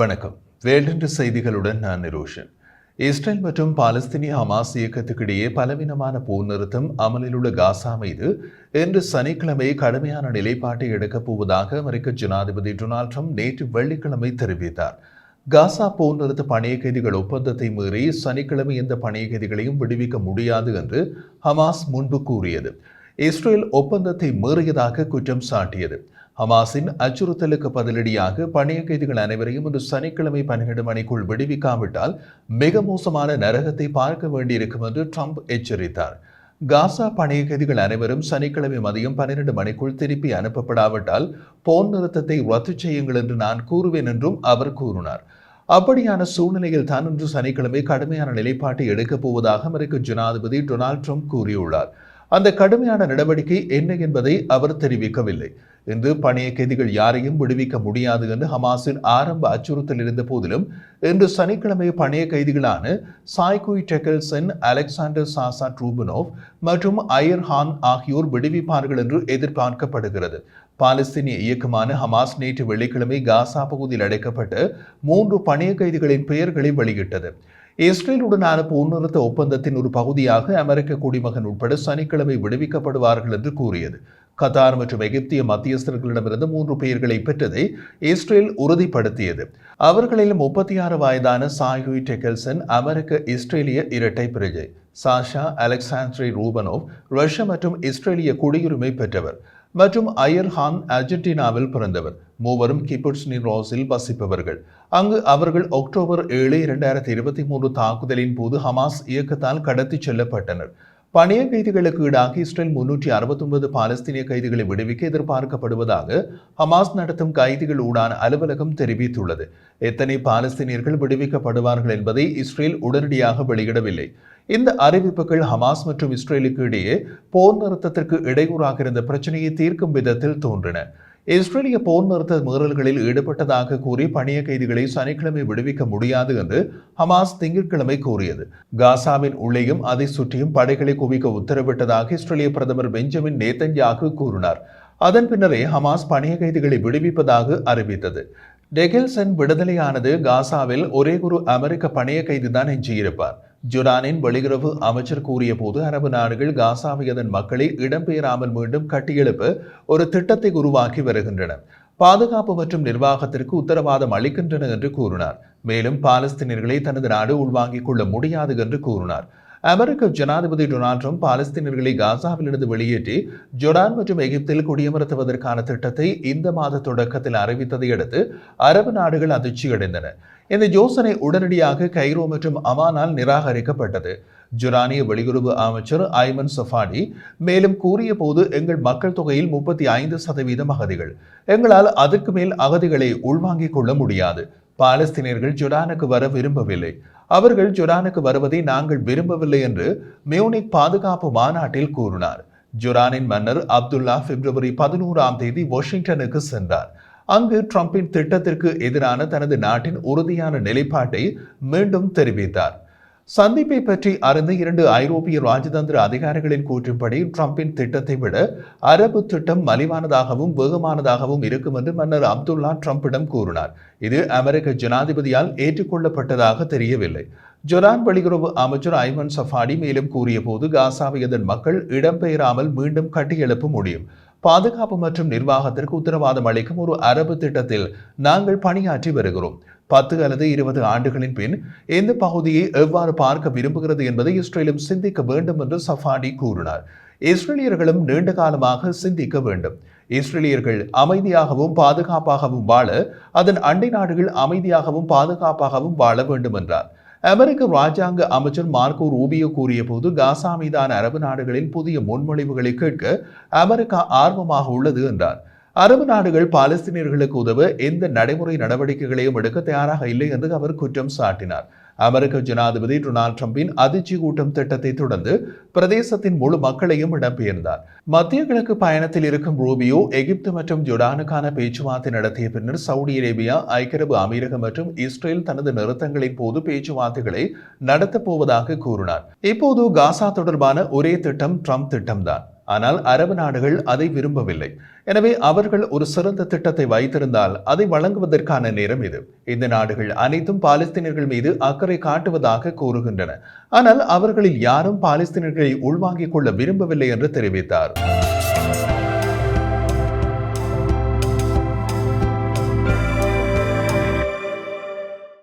வணக்கம். வேல்டென்று செய்திகளுடன் நான் நிரோஷன். இஸ்ரேல் மற்றும் பாலஸ்தீனிய ஹமாஸ் இயக்கத்துக்கிடையே பலவீனமான போர் நிறுத்தம் அமலில் உள்ள காசா மீது இன்று சனிக்கிழமை கடுமையான நிலைப்பாட்டை எடுக்கப் போவதாக அமெரிக்க ஜனாதிபதி டொனால்ட் ட்ரம்ப் நேற்று வெள்ளிக்கிழமை தெரிவித்தார். காசா போர் நிறுத்த பணைய கைதிகள் ஒப்பந்தத்தை மீறி சனிக்கிழமை எந்த பணைய கைதிகளையும் விடுவிக்க முடியாது என்று ஹமாஸ் முன்பு கூறியது. இஸ்ரேல் ஒப்பந்தத்தை மீறியதாக குற்றம் சாட்டியது. ஹமாஸின் அச்சுறுத்தலுக்கு பதிலடியாக பணைய கைதிகள் அனைவரையும் இன்று சனிக்கிழமை 12 மணிக்குள் விடுவிக்காவிட்டால் மிக மோசமான நரகத்தை பார்க்க வேண்டியிருக்கும் என்று ட்ரம்ப் எச்சரித்தார். காசா பணைய கைதிகள் அனைவரும் சனிக்கிழமை மதியம் 12 மணிக்குள் திருப்பி அனுப்பப்படாவிட்டால் போர் நிறுத்தத்தை ரத்து செய்யுங்கள் என்று நான் கூறுவேன் என்றும் அவர் கூறினார். அப்படியான சூழ்நிலையில் தான் இன்று சனிக்கிழமை கடுமையான நிலைப்பாட்டை எடுக்கப் போவதாக அமெரிக்க ஜனாதிபதி டொனால்ட் ட்ரம்ப் கூறியுள்ளார். அந்த கடுமையான நடவடிக்கை என்ன என்பதை அவர் தெரிவிக்கவில்லை. இன்று பணைய கைதிகள் யாரையும் விடுவிக்க முடியாது என்று ஹமாஸின் ஆரம்ப அச்சுறுத்தல் இருந்த போதிலும் இன்று சனிக்கிழமை பணைய கைதிகளான சாய்குய் டெக்கல்சன், அலெக்சாண்டர் சாசா ட்ரூபனோவ் மற்றும் அயர் ஹான் ஆகியோர் விடுவிப்பார்கள் என்று எதிர்பார்க்கப்படுகிறது. பாலஸ்தீனிய இயக்கமான ஹமாஸ் நேற்று வெள்ளிக்கிழமை காசா பகுதியில் அடைக்கப்பட்ட 3 பணைய கைதிகளின் பெயர்களை வெளியிட்டது. இஸ்ரேலுடனான போர் நிறுத்த ஒப்பந்தத்தின் ஒரு பகுதியாக அமெரிக்க குடிமகன் உட்பட சனிக்கிழமை விடுவிக்கப்படுவார்கள் என்று கூறியது. கத்தார் மற்றும் எகிப்திய மத்தியஸ்தர்களிடமிருந்து 3 பெயர்களை பெற்றதை இஸ்ரேல் உறுதிப்படுத்தியது. அவர்களில் 36 வயதான சாய்குய் டெக்கல்சன் அமெரிக்க இஸ்ரேலிய இரட்டை பிரஜை. சாஷா அலெக்சாண்ட்ரி ரூபனோவ் ரஷ்யா மற்றும் இஸ்ரேலிய குடியுரிமை பெற்றவர் மற்றும் அயர் ஹான் அர்ஜென்டினாவில் பிறந்தவர். மூவரும் கிபுட்ஸ் ரோஸில் வசிப்பவர்கள். அங்கு அவர்கள் அக்டோபர் 7, 2023 தாக்குதலின் போது ஹமாஸ் இயக்கத்தால் கடத்தி செல்லப்பட்டனர். பணைய கைதிகளுக்கு ஈடாக இஸ்ரேல் 369 பாலஸ்தீனிய கைதிகளை விடுவிக்க எதிர்பார்க்கப்படுவதாக ஹமாஸ் நடத்தும் கைதிகள் ஊடான அலுவலகம் தெரிவித்துள்ளது. எத்தனை பாலஸ்தீனியர்கள் விடுவிக்கப்படுவார்கள் என்பதை இஸ்ரேல் உடனடியாக வெளியிடவில்லை. இந்த அறிவிப்புகள் ஹமாஸ் மற்றும் இஸ்ரேலுக்கு இடையே போர் நிறுத்தத்திற்கு இடையூறாக இருந்த பிரச்சனையை தீர்க்கும் விதத்தில் தோன்றின. இஸ்ரேலிய போர் நிறுத்த மீறல்களில் ஈடுபட்டதாக கூறி பணைய கைதிகளை சனிக்கிழமை விடுவிக்க முடியாது என்று ஹமாஸ் திங்கட்கிழமை கூறியது. காசாவின் உள்ளேயும் அதை சுற்றியும் படைகளை குவிக்க உத்தரவிட்டதாக இஸ்ரேலிய பிரதமர் பெஞ்சமின் நேதன்யாகு கூறினார். அதன் பின்னரே ஹமாஸ் பணைய கைதிகளை விடுவிப்பதாக அறிவித்தது. டெகெல்சன் விடுதலையானது காசாவில் ஒரே ஒரு அமெரிக்க பணைய கைதுதான் எஞ்சியிருப்பார். ஜோர்டானின் வெளியுறவு அமைச்சர் கூறிய போது அரபு நாடுகள் காசாவை அதன் மக்களை இடம்பெயராமல் மீண்டும் கட்டியெழுப்ப ஒரு திட்டத்தை உருவாக்கி வருகின்றன, பாதுகாப்பு மற்றும் நிர்வாகத்திற்கு உத்தரவாதம் அளிக்கின்றன என்று கூறினார். மேலும் பாலஸ்தீனியர்களை தனது நாடு உள்வாங்கிக் கொள்ள முடியாது என்று கூறினார். அமெரிக்க ஜனாதிபதி டொனால்ட் ட்ரம்ப் பாலஸ்தீனியர்களை காசாவிலிருந்து வெளியேற்றி ஜோர்டான் மற்றும் எகிப்தில் குடியமர்த்துவதற்கான திட்டத்தை இந்த மாத தொடக்கத்தில் அறிவித்ததை அடுத்து அரபு நாடுகள் அதிர்ச்சியடைந்தன. இந்த யோசனை உடனடியாக கைரோ மற்றும் அமானால் நிராகரிக்கப்பட்டது. ஜோர்டானிய வெளியுறவு அமைச்சர் ஐமன் சஃபாடி மேலும் கூறிய போது, எங்கள் மக்கள் தொகையில் 35% அகதிகள், எங்களால் அதற்கு மேல் அகதிகளை உள்வாங்கிக் கொள்ள முடியாது. பாலஸ்தீனியர்கள் ஜோர்டானுக்கு வர விரும்பவில்லை, அவர்கள் ஜோர்டானுக்கு வருவதை நாங்கள் விரும்பவில்லை என்று மியூனிக் பாதுகாப்பு மாநாட்டில் கூறினார். ஜோர்டானின் மன்னர் அப்துல்லா பிப்ரவரி 11 வாஷிங்டனுக்கு சென்றார். அங்கு ட்ரம்பின் திட்டத்திற்கு எதிரான தனது நாட்டின் உறுதியான நிலைப்பாட்டை மீண்டும் தெரிவித்தார். சந்திப்பை பற்றி அறிந்த 2 ஐரோப்பிய ராஜதந்திர அதிகாரிகளின் கூற்றின்படி ட்ரம்பின் திட்டத்தை விட அரபு திட்டம் மலிவானதாகவும் வேகமானதாகவும் இருக்கும் என்று மன்னர் அப்துல்லா ட்ரம்பிடம் கூறினார். இது அமெரிக்க ஜனாதிபதியால் ஏற்றுக்கொள்ளப்பட்டதாக தெரியவில்லை. ஜோர்டான் வெளியுறவு அமைச்சர் ஐமன் சஃபாடி மேலும் கூறிய போது, காசாவை அதன் மக்கள் இடம்பெயராமல் மீண்டும் கட்டியெழுப்ப முடியும். பாதுகாப்பு மற்றும் நிர்வாகத்திற்கு உத்தரவாதம் அளிக்கும் ஒரு அரபு திட்டத்தில் நாங்கள் பணியாற்றி வருகிறோம். 10 அல்லது 20 ஆண்டுகளின் பின் இந்த பகுதியை எவ்வாறு பார்க்க விரும்புகிறது என்பதை இஸ்ரேலும் சிந்திக்க வேண்டும் என்று சஃபாடி கூறினார். இஸ்ரேலியர்களும் நீண்ட காலமாக சிந்திக்க வேண்டும். இஸ்ரேலியர்கள் அமைதியாகவும் பாதுகாப்பாகவும் வாழ அதன் அண்டை நாடுகள் அமைதியாகவும் பாதுகாப்பாகவும் வாழ வேண்டும் என்றார். அமெரிக்க ராஜாங்க அமைச்சர் மார்க்கோ ரூபியோ கூறிய போது, காசா மீதான அரபு நாடுகளின் புதிய முன்மொழிவுகளை கேட்க அமெரிக்கா ஆர்வமாக உள்ளது என்றார். அரபு நாடுகள் பாலஸ்தீனியர்களுக்கு உதவ எந்த நடைமுறை நடவடிக்கைகளையும் எடுக்க தயாராக இல்லை என்று அவர் குற்றம் சாட்டினார். அமெரிக்க ஜனாதிபதி டொனால்ட் ட்ரம்பின் அதிர்ச்சி கூட்டம் திட்டத்தை தொடர்ந்து பிரதேசத்தின் முழு மக்களையும் இடம்பெயர்ந்தார். மத்திய கிழக்கு பயணத்தில் இருக்கும் ரூபியோ எகிப்து மற்றும் ஜோர்டானுக்கான பேச்சுவார்த்தை நடத்திய பின்னர் சவுதி அரேபியா, ஐக்கிய அரபு அமீரகம் மற்றும் இஸ்ரேல் தனது நிறுத்தங்களின் போது பேச்சுவார்த்தைகளை நடத்தப் போவதாக கூறினார். இப்போது காசா தொடர்பான ஒரே திட்டம் ட்ரம்ப் திட்டம்தான். ஆனால் அரபு நாடுகள் அதை விரும்பவில்லை. எனவே அவர்கள் ஒரு சிறந்த திட்டத்தை வைத்திருந்தால் அதை வழங்குவதற்கான நேரம் இது. இந்த நாடுகள் அனைத்தும் பாலஸ்தீனர்கள் மீது அக்கறை காட்டுவதாக கூறுகின்றன. ஆனால் அவர்களில் யாரும் பாலஸ்தீனர்களை உள்வாங்கிக் கொள்ள விரும்பவில்லை என்று தெரிவித்தார்.